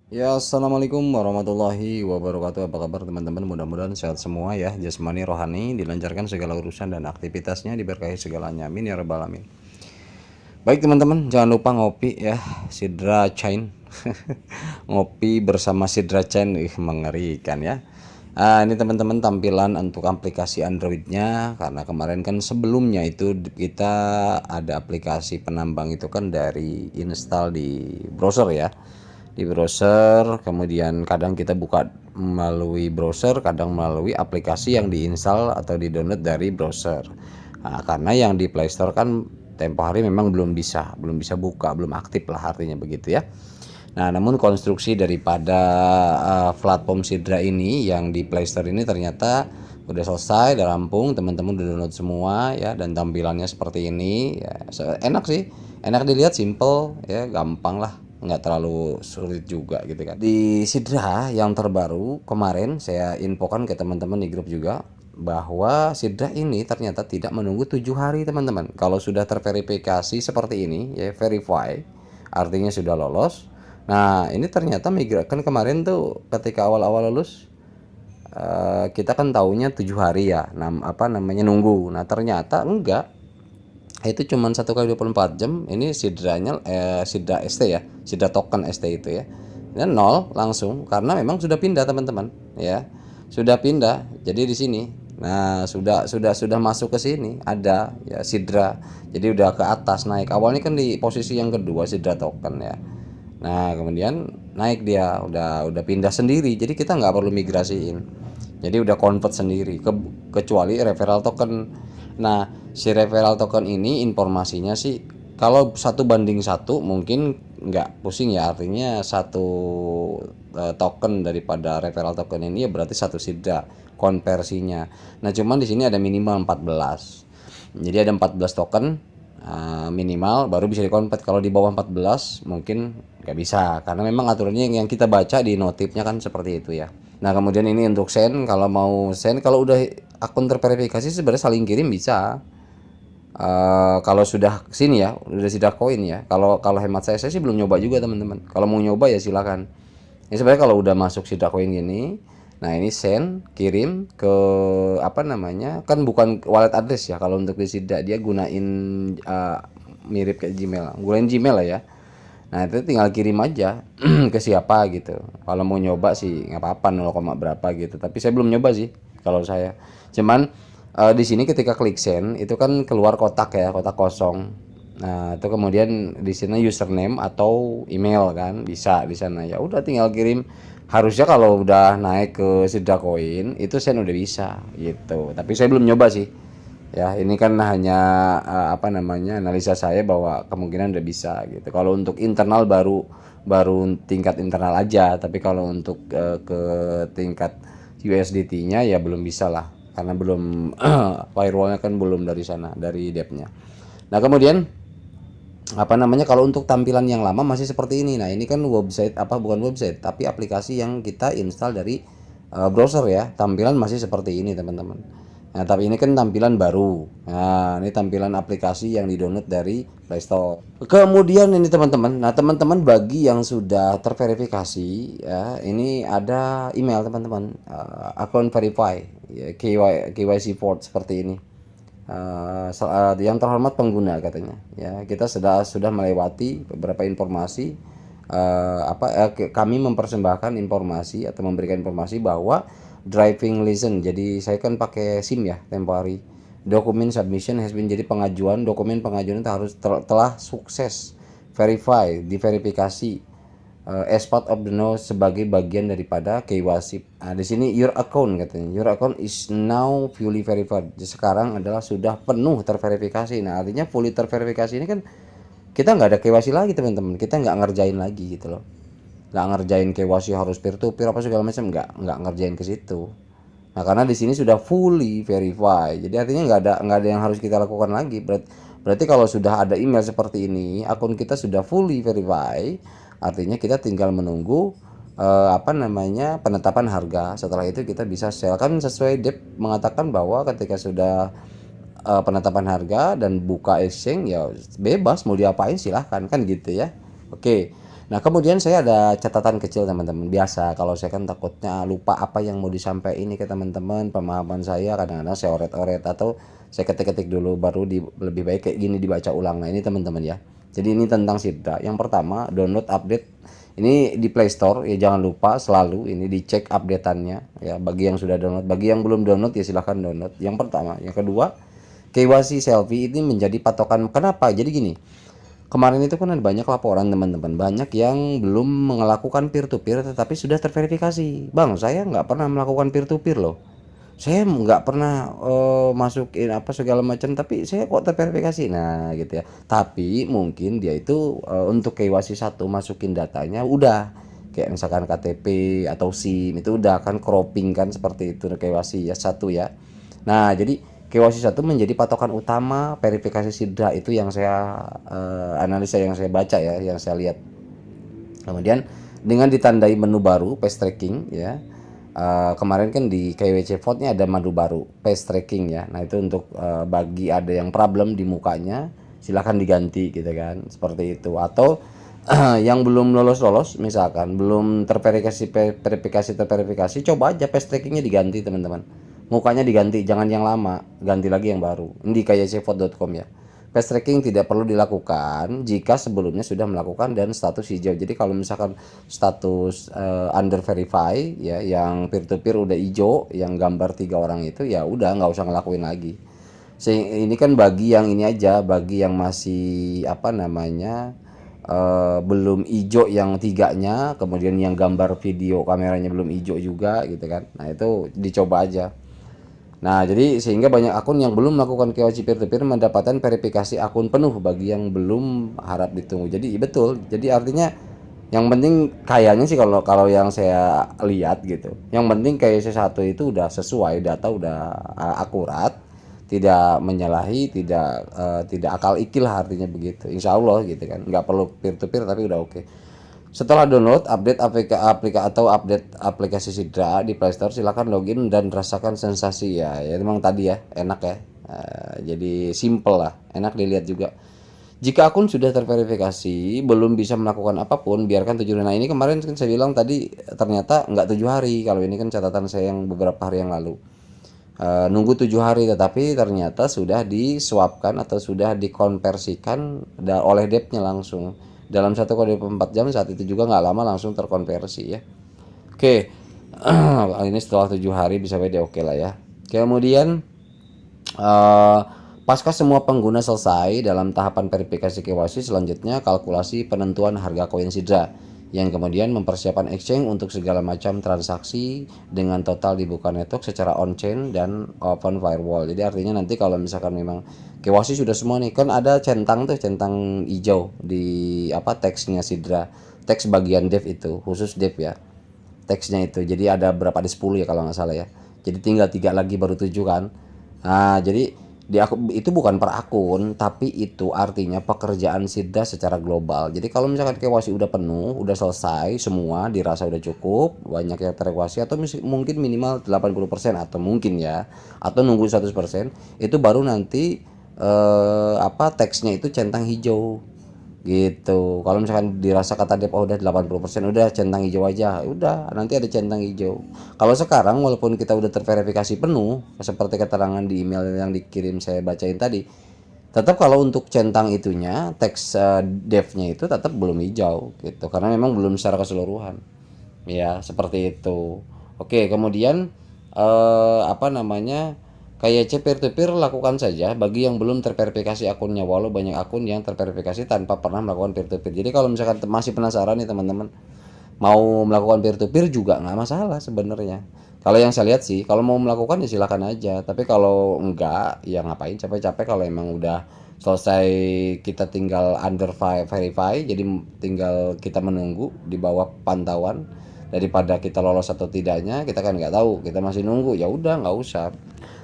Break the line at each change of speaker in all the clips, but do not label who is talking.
Ya, assalamualaikum warahmatullahi wabarakatuh. Apa kabar teman-teman? Mudah-mudahan sehat semua ya. Jasmani rohani dilancarkan segala urusan dan aktivitasnya, diberkahi segalanya. Amin ya rabbal alamin. Baik teman-teman, jangan lupa ngopi ya. Sidra Chain. Ngopi bersama Sidra Chain, mengerikan ya. Ini teman-teman tampilan untuk aplikasi Androidnya, karena kemarin kan sebelumnya itu kita ada aplikasi penambang itu kan dari install di browser ya, di browser, kemudian kadang kita buka melalui browser, kadang melalui aplikasi yang diinstal atau di-download dari browser. Karena yang di Play Store kan tempo hari memang belum bisa buka, belum aktif lah artinya begitu ya. Nah, namun konstruksi daripada platform Sidra ini yang di Play Store ini ternyata udah selesai, udah rampung, teman-teman udah download semua ya, dan tampilannya seperti ini ya. Enak sih, enak dilihat, simple ya, gampang lah, nggak terlalu sulit juga gitu kan. Di Sidra yang terbaru kemarin saya infokan ke teman-teman di grup juga bahwa Sidra ini ternyata tidak menunggu 7 hari teman-teman. Kalau sudah terverifikasi seperti ini ya, verify artinya sudah lolos. Nah, ini ternyata kan kemarin tuh ketika awal-awal lulus, kita kan taunya 7 hari ya, apa namanya, nunggu. Nah, ternyata enggak, itu cuma 1 kali 24 jam. Ini sidranya, sidra ST ya, sidra token ST itu ya, dan nol langsung karena memang sudah pindah teman-teman ya, sudah pindah. Jadi di sini, nah, sudah masuk ke sini ada ya sidra, jadi udah ke atas naik. Awalnya kan di posisi yang kedua sidra token ya. Nah, kemudian naik dia, udah pindah sendiri. Jadi kita nggak perlu migrasiin. Jadi udah convert sendiri, kecuali referral token. Nah, si referral token ini informasinya sih kalau 1 banding 1 mungkin nggak pusing ya. Artinya satu token daripada referral token ini ya berarti satu sidra konversinya. Nah, cuman di sini ada minimal 14. Jadi ada 14 token minimal baru bisa dikonvert. Kalau di bawah 14 mungkin nggak bisa, karena memang aturannya yang kita baca di notifnya kan seperti itu ya. Nah, kemudian ini untuk send, kalau mau send, kalau udah akun terverifikasi sebenarnya saling kirim bisa. Kalau sudah sini ya, sudah koin ya. Kalau kalau hemat saya sih belum nyoba juga teman-teman. Kalau mau nyoba ya silakan. Ini sebenarnya kalau udah masuk sidak koin gini, nah ini send, kirim ke apa namanya, kan bukan wallet address ya. Kalau untuk di sidak dia gunain mirip kayak Gmail, gunain Gmail lah ya. Nah, itu tinggal kirim aja ke siapa gitu. Kalau mau nyoba sih nggak apa-apa, 0, berapa gitu. Tapi saya belum nyoba sih kalau saya. Cuman di sini ketika klik send itu kan keluar kotak ya, kotak kosong. Nah, itu kemudian di sini username atau email kan bisa di sana. Ya udah tinggal kirim. Harusnya kalau udah naik ke Sidacoin itu send udah bisa gitu. Tapi saya belum nyoba sih. Ya, ini kan hanya apa namanya, analisa saya bahwa kemungkinan udah bisa gitu. Kalau untuk internal baru baru tingkat internal aja, tapi kalau untuk ke tingkat USDT-nya ya belum bisa lah, karena belum firewall-nya kan belum dari sana, dari dev-nya. Nah, kemudian apa namanya, kalau untuk tampilan yang lama masih seperti ini. Nah, ini kan website, apa, bukan website tapi aplikasi yang kita install dari browser ya. Tampilan masih seperti ini teman-teman. Nah, tapi ini kan tampilan baru. Nah, ini tampilan aplikasi yang di-download dari Play Store. Kemudian ini teman-teman, nah teman-teman bagi yang sudah terverifikasi ya, ini ada email teman-teman, akun verify ya, KYC port seperti ini. Yang terhormat pengguna katanya ya, kita sudah melewati beberapa informasi, kami mempersembahkan informasi atau memberikan informasi bahwa driving license, jadi saya kan pakai SIM ya tempo hari, dokumen submission has been, jadi dokumen pengajuan itu harus telah sukses verify, diverifikasi as part of the know, sebagai bagian daripada KYC. Nah, di sini your account katanya, your account is now fully verified. Sekarang adalah sudah penuh terverifikasi. Nah, artinya fully terverifikasi ini kan kita nggak ada KYC lagi teman-teman, kita nggak ngerjain lagi gitu loh, nggak ngerjain KYC harus peer to peer apa segala macam, nggak ngerjain ke situ. Nah, karena di sini sudah fully verify, jadi artinya nggak ada yang harus kita lakukan lagi. Berarti kalau sudah ada email seperti ini, akun kita sudah fully verify, artinya kita tinggal menunggu apa namanya, penetapan harga. Setelah itu kita bisa sell, kan sesuai DEP mengatakan bahwa ketika sudah penetapan harga dan buka exchange ya bebas mau diapain silahkan kan gitu ya. Oke. Nah, kemudian saya ada catatan kecil teman-teman. Biasa kalau saya kan takutnya lupa apa yang mau disampaikan ini ke teman-teman, pemahaman saya kadang-kadang saya oret-oret atau saya ketik-ketik dulu baru lebih baik kayak gini dibaca ulang. Nah, ini teman-teman ya. Jadi ini tentang Sidra. Yang pertama, download update ini di Play Store ya, jangan lupa selalu ini dicek updateannya ya, bagi yang sudah download, bagi yang belum download ya silahkan download. Yang pertama, yang kedua, KYC selfie ini menjadi patokan. Kenapa? Jadi gini, kemarin itu kan ada banyak laporan teman-teman, banyak yang belum melakukan peer to peer tetapi sudah terverifikasi. Bang, saya nggak pernah melakukan peer to peer loh, saya nggak pernah masukin apa segala macam tapi saya kok terverifikasi. Nah gitu ya, tapi mungkin dia itu untuk KYC satu masukin datanya udah kayak misalkan KTP atau SIM itu udah kan cropping kan seperti itu KYC ya satu ya. Nah jadi KYC satu menjadi patokan utama verifikasi Sidra, itu yang saya analisa, yang saya baca ya, yang saya lihat. Kemudian dengan ditandai menu baru paste tracking ya. Kemarin kan di KWC Vote-nya ada menu baru paste tracking ya. Nah itu untuk bagi ada yang problem di mukanya silahkan diganti gitu kan, seperti itu. Atau yang belum lolos misalkan belum terverifikasi, coba aja paste trackingnya diganti teman-teman, mukanya diganti, jangan yang lama, ganti lagi yang baru. Ini di kycvote.com ya. Paste tracking tidak perlu dilakukan jika sebelumnya sudah melakukan dan status hijau. Jadi kalau misalkan status under verify ya, yang peer to peer udah hijau, yang gambar 3 orang itu ya udah nggak usah ngelakuin lagi. Ini kan bagi yang ini aja, bagi yang masih apa namanya belum hijau yang 3-nya, kemudian yang gambar video kameranya belum hijau juga gitu kan. Nah itu dicoba aja. Nah, jadi sehingga banyak akun yang belum melakukan KYC peer to peer mendapatkan verifikasi akun penuh, bagi yang belum harap ditunggu. Jadi betul. Jadi artinya yang penting kayaknya sih kalau kalau yang saya lihat gitu. Yang penting KYC satu itu udah sesuai, data udah akurat, tidak menyalahi, tidak akal ikil lah artinya begitu. Insya Allah gitu kan. Nggak perlu peer to peer tapi udah oke. Setelah download, update aplikasi Sidra di Play Store, silakan login dan rasakan sensasi ya. Ya memang tadi ya, enak ya. Jadi simple lah, enak dilihat juga. Jika akun sudah terverifikasi, belum bisa melakukan apapun, biarkan 7 hari. Nah ini kemarin kan saya bilang tadi ternyata nggak 7 hari. Kalau ini kan catatan saya yang beberapa hari yang lalu. Nunggu 7 hari, tetapi ternyata sudah disuapkan atau sudah dikonversikan oleh depnya langsung dalam 1 kali 24 jam. Saat itu juga nggak lama langsung terkonversi ya. Oke. Ini setelah 7 hari bisa beda oke lah ya. Kemudian pasca semua pengguna selesai dalam tahapan verifikasi KYC, selanjutnya kalkulasi penentuan harga koin Sidra, yang kemudian mempersiapkan exchange untuk segala macam transaksi dengan total dibuka network secara on-chain dan open firewall. Jadi artinya nanti kalau misalkan memang KYC sudah semua nih, kan ada centang tuh, centang hijau di apa teksnya Sidra, teks bagian dev itu, khusus dev ya, teksnya itu. Jadi ada berapa, ada 10 ya kalau nggak salah ya. Jadi tinggal 3 lagi baru 7 kan. Nah jadi di akun itu bukan per akun, tapi itu artinya pekerjaan Sidra secara global. Jadi kalau misalkan KYC udah penuh, udah selesai semua, dirasa udah cukup, banyak yang terKYC atau mungkin minimal 80% atau mungkin ya, atau nunggu 100%, itu baru nanti apa teksnya itu centang hijau gitu. Kalau misalkan dirasa kata Dep udah 80%, udah centang hijau aja, udah nanti ada centang hijau. Kalau sekarang walaupun kita udah terverifikasi penuh seperti keterangan di email yang dikirim saya bacain tadi, tetap kalau untuk centang itunya teks devnya itu tetap belum hijau gitu, karena memang belum secara keseluruhan ya, seperti itu. Oke, kemudian apa namanya, KYC peer to peer lakukan saja bagi yang belum terverifikasi akunnya, walau banyak akun yang terverifikasi tanpa pernah melakukan peer to peer. Jadi kalau misalkan masih penasaran nih teman-teman, mau melakukan peer to peer juga nggak masalah sebenarnya. Kalau yang saya lihat sih, kalau mau melakukan ya silakan aja. Tapi kalau enggak, ya ngapain capek-capek. Kalau emang udah selesai, kita tinggal under verify, jadi tinggal kita menunggu di bawah pantauan. Daripada kita lolos atau tidaknya, kita kan nggak tahu, kita masih nunggu, ya udah nggak usah.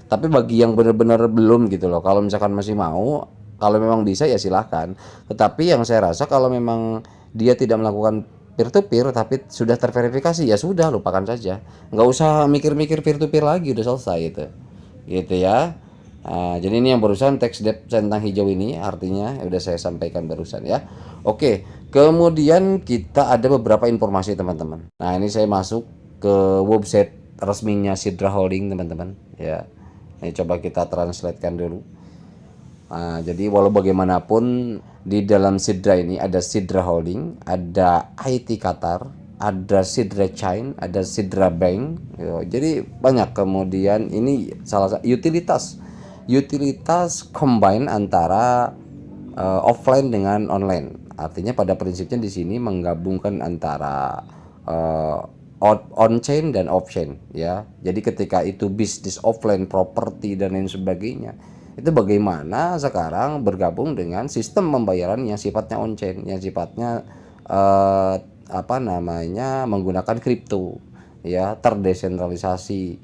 Tapi bagi yang benar-benar belum gitu loh, kalau misalkan masih mau, kalau memang bisa ya silahkan. Tetapi yang saya rasa kalau memang dia tidak melakukan peer to peer tapi sudah terverifikasi, ya sudah lupakan saja, nggak usah mikir-mikir peer to peer lagi, udah selesai gitu ya. Nah, jadi ini yang barusan teks dep centang hijau ini artinya udah saya sampaikan barusan ya. Oke, Kemudian kita ada beberapa informasi teman-teman. Nah ini saya masuk ke website resminya Sidra Holding teman-teman ya. Ini coba kita translatekan dulu. Nah, jadi walau bagaimanapun di dalam Sidra ini ada Sidra Holding, ada IT Qatar, ada Sidra Chain, ada Sidra Bank. Jadi banyak. Kemudian ini salah satu utilitas combine antara offline dengan online. Artinya pada prinsipnya di sini menggabungkan antara on chain dan off chain ya. Jadi ketika itu bisnis offline, properti dan lain sebagainya, itu bagaimana sekarang bergabung dengan sistem pembayaran yang sifatnya on chain, yang sifatnya menggunakan kripto ya, terdesentralisasi.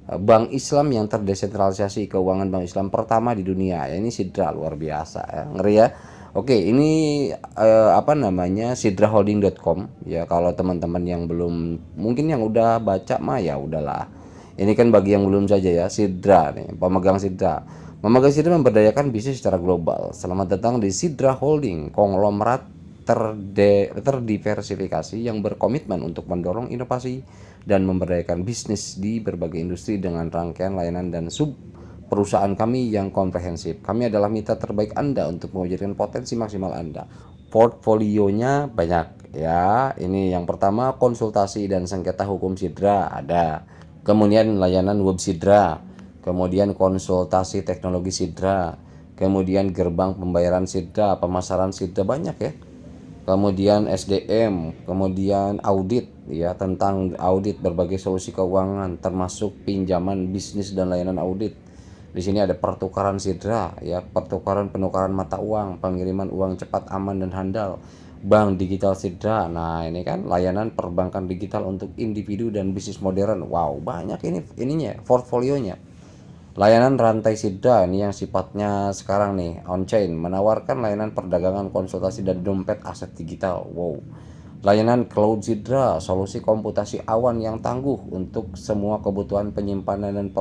Bank Islam yang terdesentralisasi, keuangan Bank Islam pertama di dunia ya, ini Sidra, luar biasa ya, ngeri ya. Oke, ini sidraholding.com ya. Kalau teman-teman yang belum, mungkin yang udah baca mah ya udahlah. Ini kan bagi yang belum saja ya. Sidra nih, pemegang Sidra. Pemegang Sidra memberdayakan bisnis secara global. Selamat datang di Sidra Holding, konglomerat terdiversifikasi yang berkomitmen untuk mendorong inovasi dan memberdayakan bisnis di berbagai industri dengan rangkaian layanan dan sub perusahaan kami yang komprehensif. Kami adalah mitra terbaik Anda untuk mewujudkan potensi maksimal Anda. Portfolionya banyak ya. Ini yang pertama, konsultasi dan sengketa hukum Sidra ada. Kemudian layanan web Sidra. Kemudian konsultasi teknologi Sidra. Kemudian gerbang pembayaran Sidra, pemasaran Sidra, banyak ya. Kemudian SDM, kemudian audit ya, tentang audit berbagai solusi keuangan termasuk pinjaman bisnis dan layanan audit. Di sini ada pertukaran Sidra ya, pertukaran penukaran mata uang, pengiriman uang cepat, aman dan handal, bank digital Sidra. Nah ini kan layanan perbankan digital untuk individu dan bisnis modern. Wow, banyak ini ininya, portfolionya. Layanan rantai Sidra ini yang sifatnya sekarang nih on chain, menawarkan layanan perdagangan, konsultasi dan dompet aset digital. Wow. Layanan Cloud Sidra, solusi komputasi awan yang tangguh untuk semua kebutuhan penyimpanan dan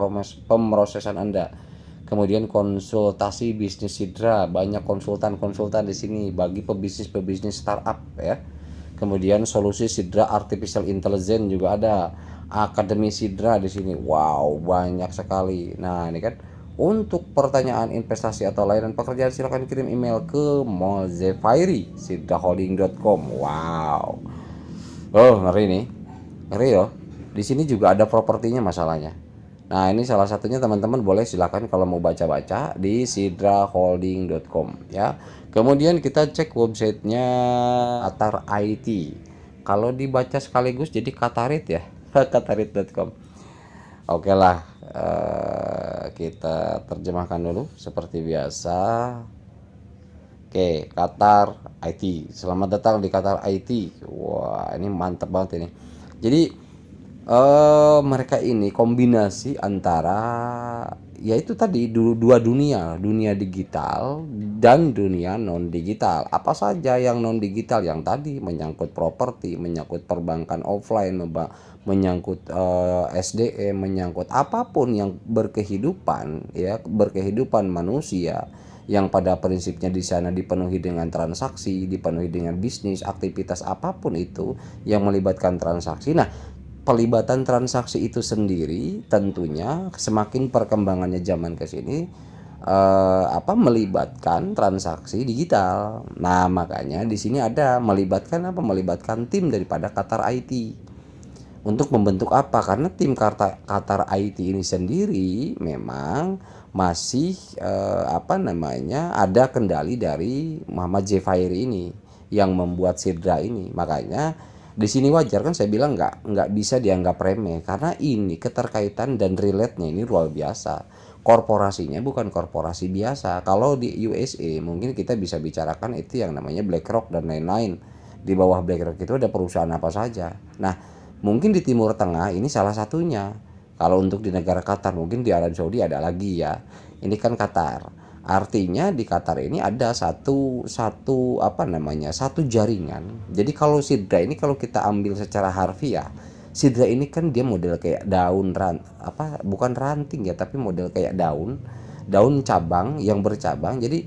pemrosesan Anda. Kemudian konsultasi bisnis Sidra, banyak konsultan di sini bagi pebisnis startup ya. Kemudian solusi Sidra Artificial Intelligence juga ada. Akademi Sidra di sini. Wow, banyak sekali. Nah, ini kan untuk pertanyaan investasi atau layanan pekerjaan silahkan kirim email ke mozefairi@sidraholding.com. Wow. Oh, ngeri nih. Ngeri loh. Di sini juga ada propertinya masalahnya. Nah, ini salah satunya teman-teman boleh silakan kalau mau baca-baca di sidraholding.com ya. Kemudian kita cek websitenya Qatar IT. Kalau dibaca sekaligus jadi Qatarit ya. Qatarit.com. Oke lah, kita terjemahkan dulu seperti biasa. Oke, Qatar IT. Selamat datang di Qatar IT. Wah, ini mantap banget ini. Jadi mereka ini kombinasi antara yaitu tadi dua dunia digital dan dunia non digital. Apa saja yang non digital? Yang tadi menyangkut properti, menyangkut perbankan offline, menyangkut SDM, menyangkut apapun yang berkehidupan ya, berkehidupan manusia yang pada prinsipnya di sana dipenuhi dengan transaksi, dipenuhi dengan bisnis, aktivitas apapun itu yang melibatkan transaksi. Nah, pelibatan transaksi itu sendiri tentunya semakin perkembangannya zaman ke sini melibatkan transaksi digital. Nah, makanya di sini ada melibatkan melibatkan tim daripada Qatar IT. Untuk membentuk apa? Karena tim Qatar IT ini sendiri memang masih ada kendali dari Muhammad Zefairi ini yang membuat Sidra ini. Makanya di sini wajar kan saya bilang nggak bisa dianggap remeh karena ini keterkaitan dan relate-nya ini luar biasa. Korporasinya bukan korporasi biasa. Kalau di USA mungkin kita bisa bicarakan itu yang namanya BlackRock dan lain-lain. Di bawah BlackRock itu ada perusahaan apa saja. Nah, mungkin di Timur Tengah ini salah satunya. Kalau untuk di negara Qatar, mungkin di Arab Saudi ada lagi ya. Ini kan Qatar. Artinya di Qatar ini ada satu jaringan. Jadi kalau Sidra ini kalau kita ambil secara harfiah, Sidra ini kan dia model kayak daun bukan ranting ya, tapi model kayak daun cabang yang bercabang. Jadi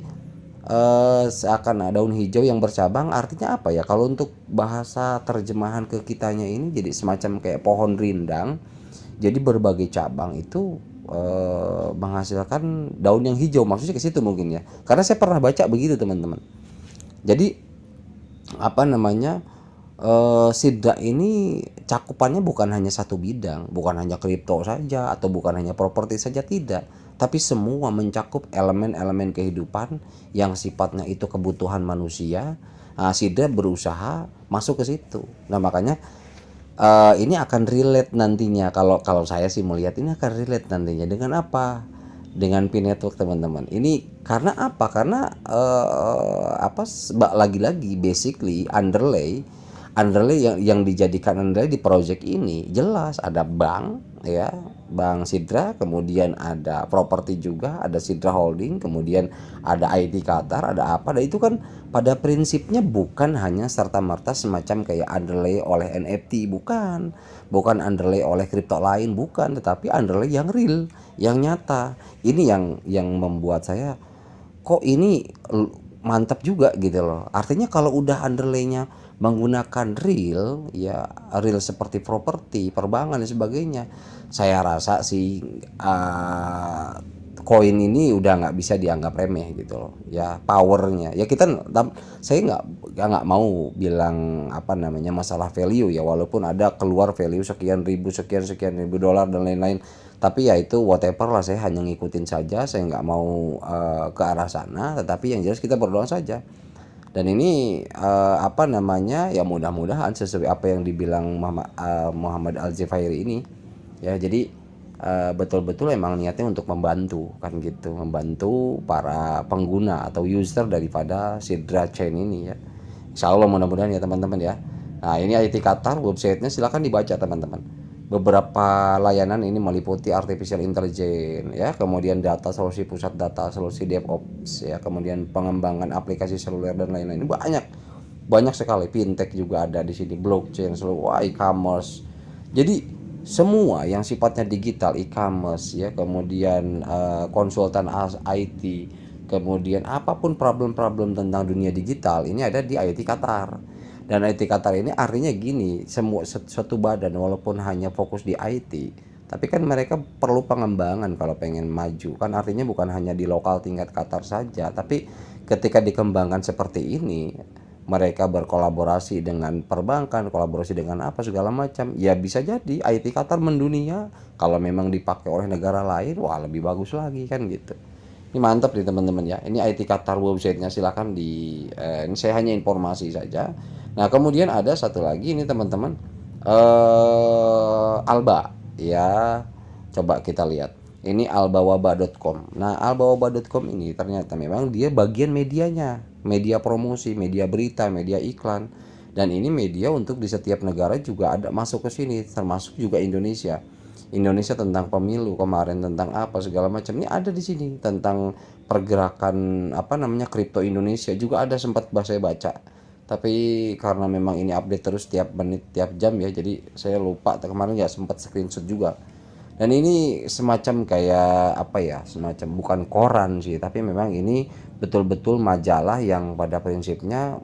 seakan daun hijau yang bercabang. Artinya apa ya? Kalau untuk bahasa terjemahan ke kitanya ini jadi semacam kayak pohon rindang. Jadi berbagai cabang itu menghasilkan daun yang hijau. Maksudnya ke situ mungkin ya. Karena saya pernah baca begitu teman-teman. Jadi apa namanya? Sidra ini cakupannya bukan hanya satu bidang, bukan hanya kripto saja atau bukan hanya properti saja, tidak, tapi semua mencakup elemen-elemen kehidupan yang sifatnya itu kebutuhan manusia. Nah, Sidra berusaha masuk ke situ. Nah, makanya ini akan relate nantinya, kalau kalau saya sih melihat ini akan relate nantinya dengan apa? Dengan Pi Network teman-teman. Ini karena apa? Karena apa? Lagi-lagi basically underlay yang dijadikan underlay di project ini jelas ada bank ya, Bank Sidra, kemudian ada properti juga, ada Sidra Holding, kemudian ada IT Qatar, ada apa. Dan itu kan pada prinsipnya bukan hanya serta-merta semacam kayak underlay oleh NFT, bukan underlay oleh kripto lain, bukan, tetapi underlay yang real, yang nyata. Ini yang membuat saya kok ini mantap juga gitu loh. Artinya kalau udah underlaynya menggunakan real, ya real seperti properti, perbankan dan sebagainya, saya rasa sih koin ini udah nggak bisa dianggap remeh gitu loh ya, powernya ya. Saya nggak mau bilang apa namanya masalah value ya, walaupun ada keluar value sekian ribu dolar dan lain-lain, tapi ya itu whatever lah, saya hanya ngikutin saja, saya nggak mau ke arah sana. Tetapi yang jelas kita berdoa saja. Dan ini apa namanya ya, mudah-mudahan sesuai apa yang dibilang Muhammad Al-Zifairi ini ya. Jadi betul-betul emang niatnya untuk membantu kan gitu, membantu para pengguna atau user daripada Sidra Chain ini ya. Insya Allah mudah-mudahan ya teman-teman ya. Nah, ini IT Qatar websitenya, silahkan dibaca teman-teman. Beberapa layanan ini meliputi artificial intelligence ya, kemudian data, solusi pusat data, solusi DevOps ya, kemudian pengembangan aplikasi seluler dan lain-lain. Ini banyak sekali. Fintech juga ada di sini, blockchain, seluruh e-commerce. Jadi semua yang sifatnya digital, e-commerce ya, kemudian konsultan IT, kemudian apapun problem-problem tentang dunia digital ini ada di IT Qatar. Dan IT Qatar ini artinya gini, semua satu badan walaupun hanya fokus di IT, tapi kan mereka perlu pengembangan kalau pengen maju. Kan artinya bukan hanya di lokal tingkat Qatar saja, tapi ketika dikembangkan seperti ini, mereka berkolaborasi dengan perbankan, kolaborasi dengan apa segala macam. Ya bisa jadi IT Qatar mendunia kalau memang dipakai oleh negara lain, wah lebih bagus lagi kan gitu. Ini mantap nih teman-teman ya. Ini IT Qatar websitenya, silahkan ini saya hanya informasi saja. Nah, kemudian ada satu lagi ini teman-teman, Alba ya. Coba kita lihat. Ini albawaba.com. Nah, albawaba.com ini ternyata memang dia bagian medianya, media promosi, media berita, media iklan. Dan ini media untuk di setiap negara juga ada masuk ke sini, termasuk juga Indonesia. Indonesia tentang pemilu kemarin, tentang apa segala macam ini ada di sini, tentang pergerakan apa namanya kripto Indonesia juga ada, sempat saya baca. Tapi karena memang ini update terus tiap menit tiap jam ya, jadi saya lupa kemarin ya, sempat screenshot juga. Dan ini semacam kayak apa ya, semacam bukan koran sih, tapi memang ini betul-betul majalah yang pada prinsipnya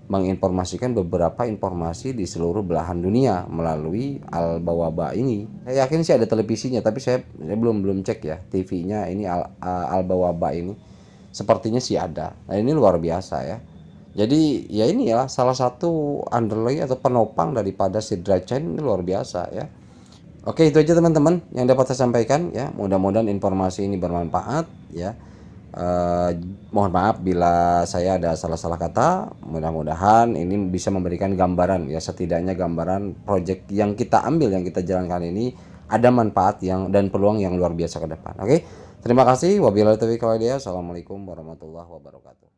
menginformasikan beberapa informasi di seluruh belahan dunia melalui Al-Bawaba ini. Saya yakin sih ada televisinya, tapi saya belum cek ya TV-nya ini Al-Bawaba ini. Sepertinya sih ada. Nah, ini luar biasa ya. Jadi ya ini ya salah satu underlay atau penopang daripada Sidra Chain, ini luar biasa ya. Oke, itu aja teman-teman yang dapat saya sampaikan ya. Mudah-mudahan informasi ini bermanfaat ya. Mohon maaf bila saya ada salah-salah kata. Mudah-mudahan ini bisa memberikan gambaran ya, setidaknya gambaran project yang kita ambil, yang kita jalankan ini ada manfaat yang dan peluang yang luar biasa ke depan. Oke, terima kasih. Wabillahi taufiq wal hidayah. Assalamualaikum warahmatullahi wabarakatuh.